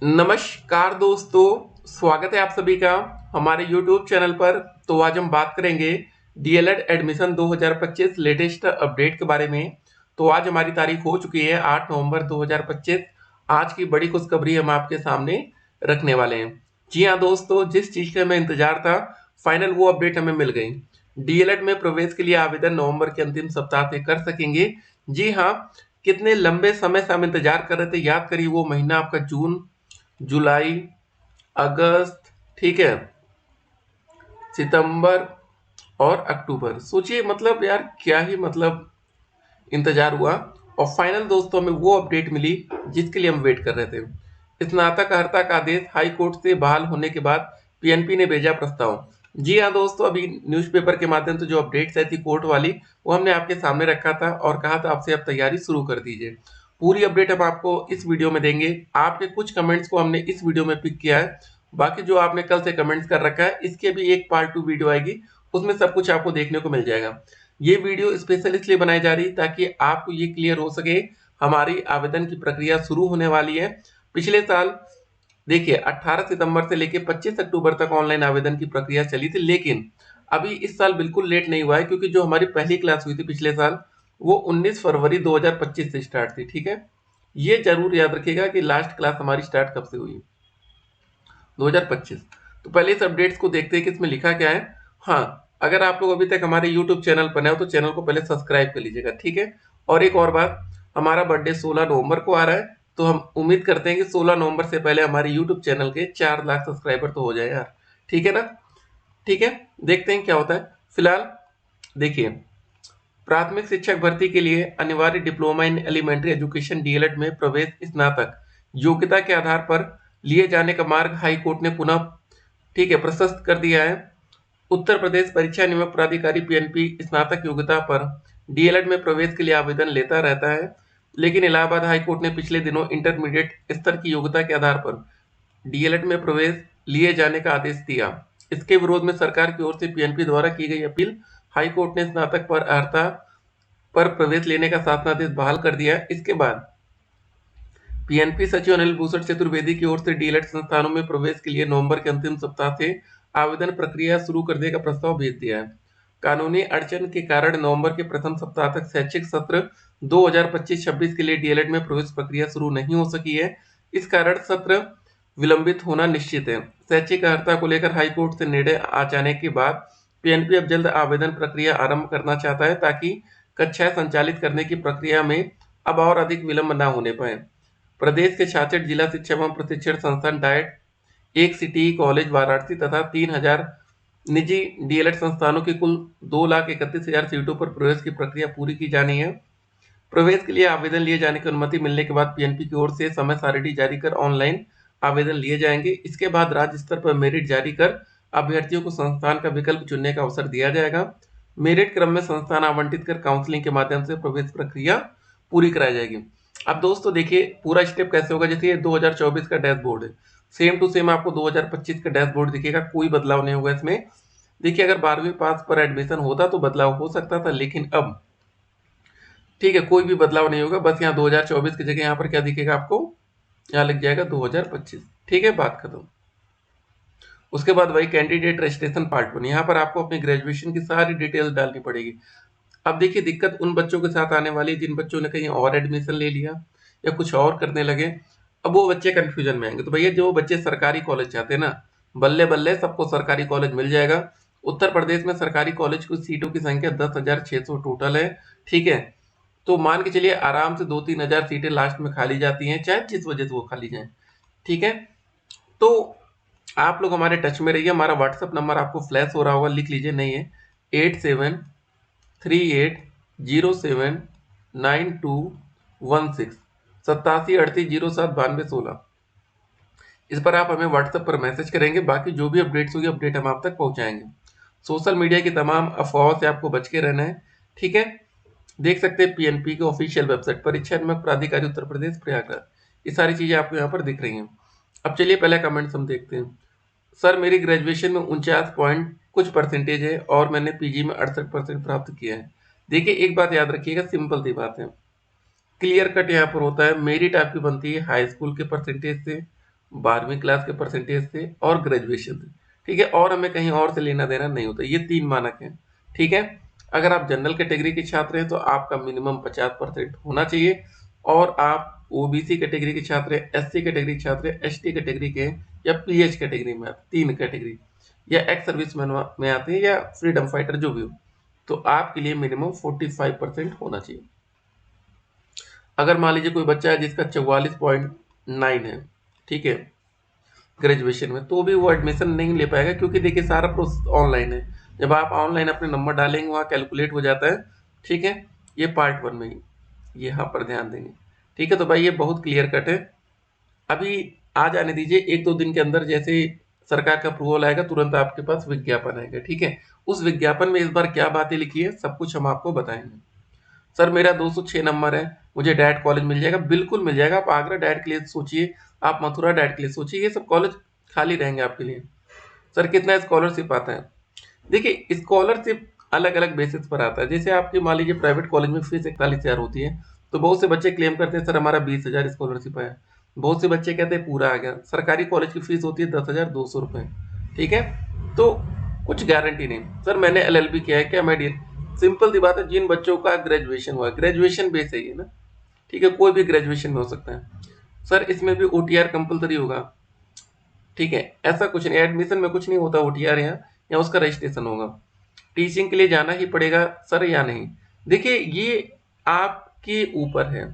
नमस्कार दोस्तों, स्वागत है आप सभी का हमारे YouTube चैनल पर। तो आज हम बात करेंगे डीएलएड एडमिशन 2025 लेटेस्ट अपडेट के बारे में। तो आज हमारी तारीख हो चुकी है 8 नवंबर 2025। आज की बड़ी खुशखबरी हम आपके सामने रखने वाले हैं। जी हाँ दोस्तों, जिस चीज़ का हमें इंतजार था, फाइनल वो अपडेट हमें मिल गई। डीएलएड में प्रवेश के लिए आवेदन नवंबर के अंतिम सप्ताह से कर सकेंगे। जी हाँ, कितने लंबे समय से हम इंतजार कर रहे थे। याद करिए, वो महीना आपका जून, जुलाई, अगस्त, ठीक है, सितंबर और अक्टूबर। सोचिए मतलब यार, क्या ही मतलब इंतजार हुआ। और फाइनल दोस्तों में वो अपडेट मिली जिसके लिए हम वेट कर रहे थे। स्नातक का आदेश हाई कोर्ट से बहाल होने के बाद पीएनपी ने भेजा प्रस्ताव। जी हाँ दोस्तों, अभी न्यूज़पेपर के माध्यम से जो अपडेट्स आई थी कोर्ट वाली, वो हमने आपके सामने रखा था और कहा था आपसे आप तैयारी शुरू कर दीजिए। पूरी अपडेट हम आपको इस वीडियो में देंगे। आपके कुछ कमेंट्स को हमने इस वीडियो में पिक किया है। बाकी जो आपने कल से कमेंट्स कर रखा है, इसके भी एक पार्ट 2 वीडियो आएगी, उसमें सब कुछ आपको देखने को मिल जाएगा। ये वीडियो स्पेशल इसलिए बनाई जा रही ताकि आपको ये क्लियर हो सके, हमारी आवेदन की प्रक्रिया शुरू होने वाली है। पिछले साल देखिए 18 सितंबर से लेकर 25 अक्टूबर तक ऑनलाइन आवेदन की प्रक्रिया चली थी, लेकिन अभी इस साल बिल्कुल लेट नहीं हुआ है, क्योंकि जो हमारी पहली क्लास हुई थी पिछले साल, वो 19 फरवरी 2025 से स्टार्ट थी। ठीक है, ये जरूर याद रखिएगा कि लास्ट क्लास हमारी स्टार्ट कब से हुई, 2025। तो पहले इस अपडेट्स को देखते हैं कि इसमें लिखा क्या है। हाँ, अगर आप लोग अभी तक हमारे यूट्यूब चैनल पर नए हो तो चैनल को पहले सब्सक्राइब कर लीजिएगा, ठीक है। और एक और बात, हमारा बर्थडे 16 नवंबर को आ रहा है, तो हम उम्मीद करते हैं कि 16 नवंबर से पहले हमारे यूट्यूब चैनल के 4 लाख सब्सक्राइबर तो हो जाए यार, ठीक है ना। ठीक है, देखते हैं क्या होता है। फिलहाल देखिए, प्राथमिक शिक्षक भर्ती के लिए अनिवार्य diploma in elementary education DElEd में प्रवेश स्नातक योग्यता के आधार पर लिए जाने का मार्ग हाई कोर्ट ने पुनः, ठीक है, प्रशस्त कर दिया है। उत्तर प्रदेश परीक्षा नियामक प्राधिकारी पीएनपी स्नातक योग्यता पर डीएलएड में प्रवेश के लिए आवेदन लेता रहता है, लेकिन इलाहाबाद हाई कोर्ट ने पिछले दिनों इंटरमीडिएट स्तर की योग्यता के आधार पर डीएलएड में प्रवेश लिए जाने का आदेश दिया। इसके विरोध में सरकार की ओर से पीएनपी द्वारा की गई अपील हाई कोर्ट ने स्नातक पर अर्हता पर प्रवेश लेने का शासनादेश बहाल कर दिया। इसके बाद पीएनपी सचिव अनिल भूषण चतुर्वेदी की ओर से डीएलएड संस्थानों में प्रवेश के लिए नवंबर के अंतिम सप्ताह से आवेदन प्रक्रिया शुरू करने का प्रस्ताव भेज दिया है। कानूनी अड़चन के कारण नवंबर के प्रथम सप्ताह तक शैक्षिक सत्र 2025-26 के लिए डीएलएड में प्रवेश प्रक्रिया शुरू नहीं हो सकी है। इस कारण सत्र विलंबित होना निश्चित है। शैक्षिक अर्हता को लेकर हाईकोर्ट से निर्णय आ जाने के बाद पीएनपी अब जल्द आवेदन प्रक्रिया आरंभ करना चाहता है, ताकि कक्षाएं संचालित करने की प्रक्रिया में अब और अधिक विलंब न होने पाए। प्रदेश के 66 जिला शिक्षा एवं प्रशिक्षण संस्थान डाइट, एक सिटी कॉलेज वाराणसी तथा 3000 निजी डीएलएड संस्थानों की कुल 2,31,000 सीटों पर प्रवेश की प्रक्रिया पूरी की जानी है। प्रवेश के लिए आवेदन लिए जाने की अनुमति मिलने के बाद पीएनपी की ओर से समय सारिणी जारी कर ऑनलाइन आवेदन लिए जाएंगे। इसके बाद राज्य स्तर पर मेरिट जारी कर अभ्यर्थियों को संस्थान का विकल्प चुनने का अवसर दिया जाएगा। मेरिट क्रम में संस्थान आवंटित कर काउंसलिंग के माध्यम से प्रवेश प्रक्रिया पूरी कराई जाएगी। अब दोस्तों देखिए पूरा स्टेप कैसे होगा। जैसे ये 2024 का डैशबोर्ड है, सेम टू सेम आपको 2025 का डैशबोर्ड दिखेगा, कोई बदलाव नहीं होगा इसमें। देखिए, अगर 12वीं पास पर एडमिशन होता तो बदलाव हो सकता था, लेकिन अब ठीक है, कोई भी बदलाव नहीं होगा। बस यहाँ 2024 की जगह यहाँ पर क्या दिखेगा आपको, यहाँ लिख जाएगा 2025। ठीक है, बात खत्म। उसके बाद वही कैंडिडेट रजिस्ट्रेशन पार्ट 1, यहाँ पर आपको अपनी ग्रेजुएशन की सारी डिटेल्स डालनी पड़ेगी। अब देखिए, दिक्कत उन बच्चों के साथ आने वाली है जिन बच्चों ने कहीं और एडमिशन ले लिया या कुछ और करने लगे। अब वो बच्चे कंफ्यूजन में आएंगे। तो भैया, जो बच्चे सरकारी कॉलेज चाहते हैं ना, बल्ले बल्ले सबको सरकारी कॉलेज मिल जाएगा। उत्तर प्रदेश में सरकारी कॉलेज की सीटों की संख्या 10,600 टोटल है। ठीक है, तो मान के चलिए आराम से 2-3 हजार सीटें लास्ट में खाली जाती हैं, चाहे जिस वजह से वो खाली जाए। ठीक है, तो आप लोग हमारे टच में रहिए। हमारा व्हाट्सअप नंबर आपको फ्लैश हो रहा होगा, लिख लीजिए, नहीं है, 8738079216, 8738079216। इस पर आप हमें व्हाट्सएप पर मैसेज करेंगे। बाकी जो भी अपडेट्स होगी, अपडेट हम आप तक पहुंचाएंगे। सोशल मीडिया की तमाम अफवाहों से आपको बच के रहना है। ठीक है, देख सकते हैं पीएनपी के ऑफिशियल वेबसाइट परीक्षा नियामक प्राधिकारी उत्तर प्रदेश प्रयागराज, ये सारी चीजें आपको यहाँ पर दिख रही हैं। अब चलिए पहले कमेंट्स हम देखते हैं। सर, मेरी ग्रेजुएशन में 49 पॉइंट कुछ परसेंटेज है और मैंने पीजी में 68% प्राप्त किया है। देखिए, एक बात याद रखिएगा, सिंपल सी बात है, क्लियर कट यहाँ पर होता है। मेरिट आपकी बनती है हाई स्कूल के परसेंटेज से 12वीं क्लास के परसेंटेज से और ग्रेजुएशन से, ठीक है, और हमें कहीं और से लेना देना नहीं होता। ये 3 मानक हैं, ठीक है। अगर आप जनरल कैटेगरी के छात्र हैं तो आपका मिनिमम 50% होना चाहिए, और आप ओबीसी कैटेगरी के छात्र हैं, एससी कैटेगरी के छात्र हैं, एसटी कैटेगरी के हैं, या पीएच कैटेगरी में आते, 3 कैटेगरी, या एक्स सर्विसमैन में आते हैं, या फ्रीडम फाइटर, जो भी हो, तो आपके लिए मिनिमम 45% होना चाहिए। अगर मान लीजिए कोई बच्चा है जिसका 44.9 है, ठीक है, ग्रेजुएशन में, तो भी वो एडमिशन नहीं ले पाएगा, क्योंकि देखिए सारा प्रोसेस ऑनलाइन है। जब आप ऑनलाइन अपने नंबर डालेंगे वहाँ कैलकुलेट हो जाता है, ठीक है। ये पार्ट 1 में ही यहाँ पर ध्यान देंगे, ठीक है। तो भाई ये बहुत क्लियर कट है। अभी आ जाने दीजिए, 1-2 दिन के अंदर जैसे सरकार का अप्रूवल आएगा तुरंत आपके पास विज्ञापन आएगा, ठीक है। उस विज्ञापन में इस बार क्या बातें लिखी है सब कुछ हम आपको बताएंगे। सर मेरा 206 नंबर है, मुझे डाइट कॉलेज मिल जाएगा? बिल्कुल मिल जाएगा। आप आगरा डाइट के लिए सोचिए, आप मथुरा डाइट के लिए सोचिए, ये सब कॉलेज खाली रहेंगे आपके लिए। सर कितना स्कॉलरशिप आता है? देखिए स्कॉलरशिप अलग अलग बेसिस पर आता है। जैसे आपकी मान लीजिए प्राइवेट कॉलेज में फीस 41,000 होती है, तो बहुत से बच्चे क्लेम करते हैं सर हमारा 20,000 स्कॉलरशिप आया। बहुत से बच्चे कहते हैं पूरा आ गया। सरकारी कॉलेज की फीस होती है 10,200 रुपये, ठीक है। तो कुछ गारंटी नहीं। सर मैंने एलएलबी किया है, क्या मैं सिंपल सी बात है, जिन बच्चों का ग्रेजुएशन हुआ, ग्रेजुएशन बेस है ये ना, ठीक है, कोई भी ग्रेजुएशन में हो सकता है। सर इसमें भी ओटीआर कंपलसरी होगा, ठीक है, ऐसा कुछ नहीं, एडमिशन में कुछ नहीं होता ओटीआर यहाँ, या उसका रजिस्ट्रेशन होगा। टीचिंग के लिए जाना ही पड़ेगा सर या नहीं? देखिए ये आपके ऊपर है।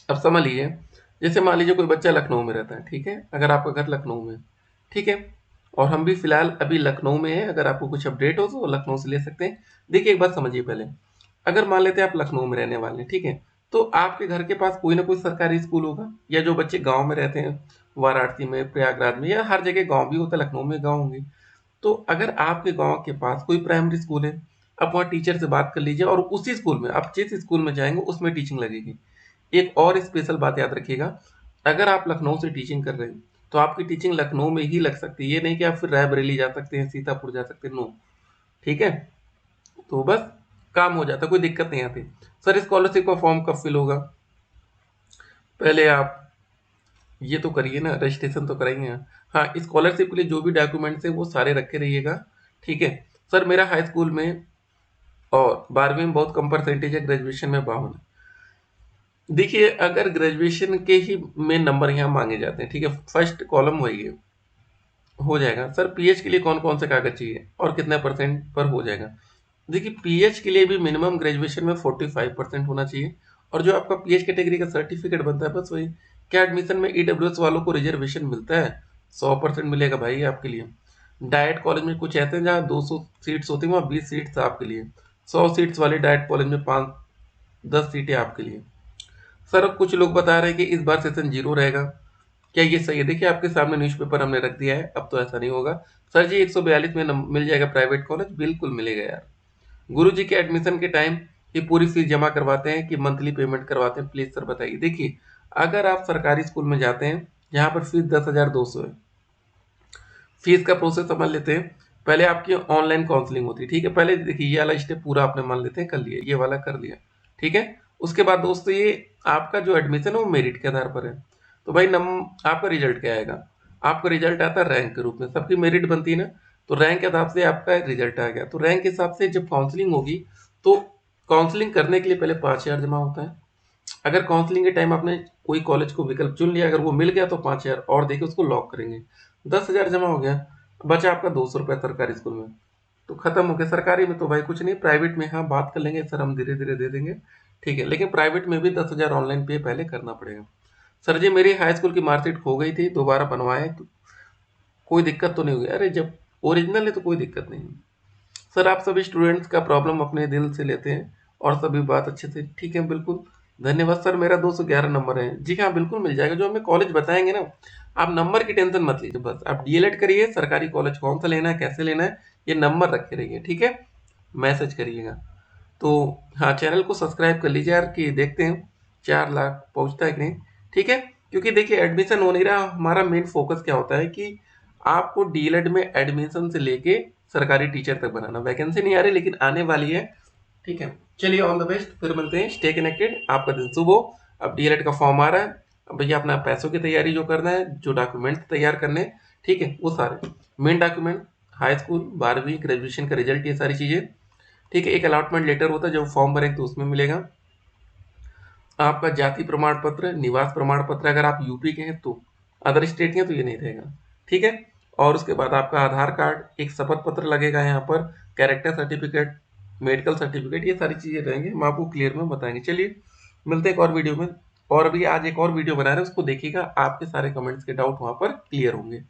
अब समझ लीजिए, जैसे मान लीजिए कोई बच्चा लखनऊ में रहता है, ठीक है, अगर आपका घर लखनऊ में, ठीक है, और हम भी फिलहाल अभी लखनऊ में हैं, अगर आपको कुछ अपडेट हो तो लखनऊ से ले सकते हैं। देखिए एक बात समझिए पहले, अगर मान लेते हैं आप लखनऊ में रहने वाले हैं, ठीक है, तो आपके घर के पास कोई ना कोई सरकारी स्कूल होगा, या जो बच्चे गांव में रहते हैं, वाराणसी में, प्रयागराज में, या हर जगह गांव भी होता है, लखनऊ में गांव होंगे, तो अगर आपके गांव के पास कोई प्राइमरी स्कूल है, आप वहाँ टीचर से बात कर लीजिए, और उसी स्कूल में आप जिस स्कूल में जाएंगे उसमें टीचिंग लगेगी। एक और स्पेशल बात याद रखिएगा, अगर आप लखनऊ से टीचिंग कर रहे हैं तो आपकी टीचिंग लखनऊ में ही लग सकती है, ये नहीं कि आप फिर रायबरेली जा सकते हैं, सीतापुर जा सकते हैं, नो, ठीक है। तो बस काम हो जाता, कोई दिक्कत नहीं आती। सर स्कॉलरशिप का फॉर्म कब फिल होगा? पहले आप ये तो करिए ना, रजिस्ट्रेशन तो कराइए। हाँ, स्कॉलरशिप के लिए जो भी डॉक्यूमेंट्स है वो सारे रखे रहिएगा, ठीक है। सर मेरा हाई स्कूल में और 12वीं में बहुत कम परसेंटेज है, ग्रेजुएशन में 52। देखिए अगर ग्रेजुएशन के ही में नंबर यहाँ मांगे जाते हैं, ठीक है, फर्स्ट कॉलम वही है, हो जाएगा। सर पीएच के लिए कौन कौन से कागज चाहिए और कितने परसेंट पर हो जाएगा? देखिए पीएच के लिए भी मिनिमम ग्रेजुएशन में 45% होना चाहिए, और जो आपका पीएच कैटेगरी का सर्टिफिकेट बनता है बस वही। क्या एडमिशन में ईडब्ल्यूएस वालों को रिजर्वेशन मिलता है? 100% मिलेगा भाई आपके लिए। डाइट कॉलेज में कुछ ऐसे हैं जहाँ 200 सीट्स होती हैं, वहाँ 20 सीट्स आपके लिए। 100 सीट्स वाले डाइट कॉलेज में 5-10 सीटें आपके लिए। सर कुछ लोग बता रहे हैं कि इस बार सेशन 0 रहेगा, क्या ये सही है? देखिए आपके सामने न्यूज़पेपर हमने रख दिया है, अब तो ऐसा नहीं होगा। सर जी 142 में मिल जाएगा प्राइवेट कॉलेज? बिल्कुल मिलेगा यार। गुरु जी के एडमिशन के टाइम ये पूरी फीस जमा करवाते हैं कि मंथली पेमेंट करवाते हैं? प्लीज सर बताइए। देखिए अगर आप सरकारी स्कूल में जाते हैं यहाँ पर फीस 10,200 है। फीस का प्रोसेस समझ लेते हैं। पहले आपकी ऑनलाइन काउंसलिंग होती है, ठीक है, पहले देखिए ये वाला स्टेप पूरा आपने मान लेते हैं कर लिया, ये वाला कर लिया, ठीक है। उसके बाद दोस्तों ये आपका जो एडमिशन है वो मेरिट के आधार पर है। तो भाई आपका रिजल्ट क्या आएगा? आपका रिजल्ट आता है रैंक के रूप में, सबकी मेरिट बनती है ना, तो रैंक के हिसाब से आपका रिजल्ट आ गया, तो रैंक के हिसाब से जब काउंसलिंग होगी तो काउंसलिंग करने के लिए पहले 5,000 जमा होता है। अगर काउंसलिंग के टाइम आपने कोई कॉलेज को विकल्प चुन लिया, अगर वो मिल गया तो 5,000 और देके उसको लॉक करेंगे, 10,000 जमा हो गया, बचा आपका 200 रुपये सरकारी स्कूल में, तो खत्म हो गया। सरकारी में तो भाई कुछ नहीं, प्राइवेट में हाँ बात कर लेंगे सर, हम धीरे धीरे दे देंगे, ठीक है, लेकिन प्राइवेट में भी 10,000 ऑनलाइन पे पहले करना पड़ेगा। सर जी मेरी हाई स्कूल की मार्कशीट खो गई थी, दोबारा बनवाए तो कोई दिक्कत तो नहीं हुई? अरे जब ओरिजिनल है तो कोई दिक्कत नहीं। सर आप सभी स्टूडेंट्स का प्रॉब्लम अपने दिल से लेते हैं और सभी बात अच्छे से, ठीक है, बिल्कुल धन्यवाद। सर मेरा 211 नंबर है। जी हाँ बिल्कुल मिल जाएगा, जो हमें कॉलेज बताएंगे ना, आप नंबर की टेंशन मत लीजिए, बस आप डीएलएड करिए, सरकारी कॉलेज कौन सा लेना है, कैसे लेना है, ये नंबर रखे रहिए, ठीक है, मैसेज करिएगा। तो हाँ चैनल को सब्सक्राइब कर लीजिए यार, कि देखते हैं 4 लाख पहुंचता है कि नहीं, ठीक है। क्योंकि देखिए एडमिशन हो नहीं रहा, हमारा मेन फोकस क्या होता है कि आपको डीएलएड में एडमिशन से लेके सरकारी टीचर तक बनाना। वैकेंसी नहीं आ रही लेकिन आने वाली है, ठीक है। चलिए ऑल द बेस्ट, फिर मिलते हैं, स्टे कनेक्टेड, आपका दिन शुभ हो। अब डीएलएड का फॉर्म आ रहा है, भैया अपना पैसों की तैयारी जो करना है, जो डॉक्यूमेंट्स तैयार करने, ठीक है, वो सारे मेन डॉक्यूमेंट, हाई स्कूल, 12वीं, ग्रेजुएशन का रिजल्ट, ये सारी चीज़ें, ठीक है। एक अलॉटमेंट लेटर होता है, जब फॉर्म भरेंगे तो उसमें मिलेगा। आपका जाति प्रमाण पत्र, निवास प्रमाण पत्र, अगर आप यूपी के हैं तो, अदर स्टेट के हैं तो ये नहीं रहेगा, ठीक है। और उसके बाद आपका आधार कार्ड, एक शपथ पत्र लगेगा यहाँ पर, कैरेक्टर सर्टिफिकेट, मेडिकल सर्टिफिकेट, ये सारी चीज़ें रहेंगे, हम आपको क्लियर में बताएंगे। चलिए मिलते हैं एक और वीडियो में। और अभी आज एक और वीडियो बना रहे हैं, उसको देखिएगा, आपके सारे कमेंट्स के डाउट वहाँ पर क्लियर होंगे।